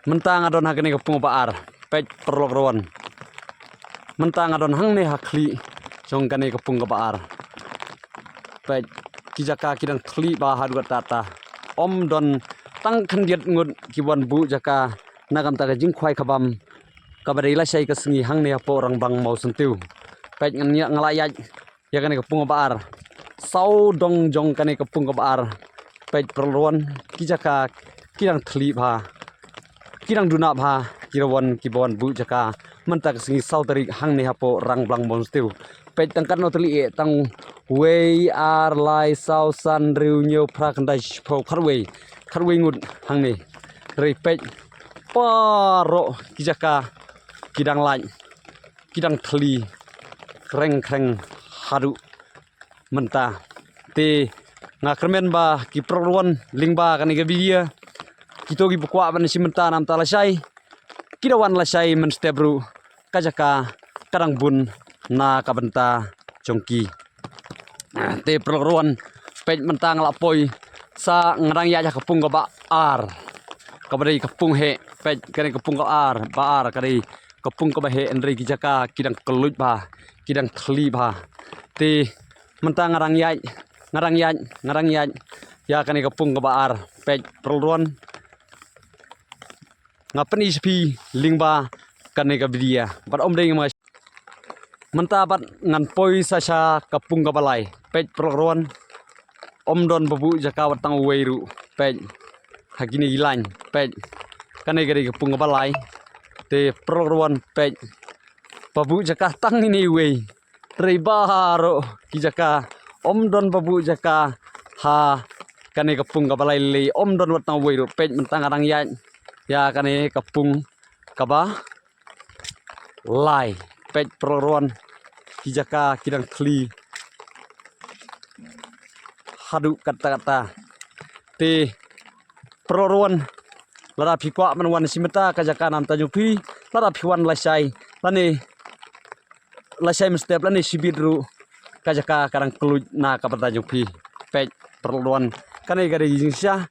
mentang adon hakene kepung baar pej perlok ron mentang adon hang ne hakli jong kane kepung baar pej kijaka kidang kli ba hadu tata om don tang khandiat ngut kiwan bu jaka nagam ta jing khwai khabam kabadai la sai kasengi hang ne apo orang bang mau sentiu pej nganya ngalayat ya kane kepung baar sau dong jong kane kepung baar pej perluan kijaka kidang kli ba kirang duna bha kirawan kibon bu jaka mentak singi sautari hang ne hapo rang blang monstiu pet tangkan no teli e tang wei ar lai sau san riu nyo prak ndai pho kharwei ngut hang ne rei pet paro kijaka kidang lai kidang thli kreng hadu menta te ngakrmen ba ki perluan lingba kan ga bidia kita gi bukwa ban si menta nam ta lasai kidawan lasai men stebru kajaka karang bun na kabenta jongki te perluan pej mentang lapoi sa ngarang ya kepung ka ba ar kabadai kepung he pej kene kepung ka ar ba ar kadai kepung ka ba he endri kijaka kidang kelut ba kidang khli ba te mentang ngarang ya ya kene kepung ka ba ar pej perluan ngapen ispi lingba kane ka bidia bat om ding mas menta bat ngan poi sasa kapung ka balai pej proron om don babu jaka watang weiru pej hagini gilan pej kane gari kapung ka balai te proron pej babu jaka tang ini wei rebaro ki jaka om don babu jaka ha kane kapung ka balai le om don watang weiru pej mentang arang ya kane kapung kaba lai pej proron kijaka kidang kli hadu kata te proron lara phikwa manwan simeta kajaka nam tanjung pi lara phiwan lasai lane lasai mestep lane sibidru kajaka karang keluj na kapata tanjung pi pej proron kane gari jingsia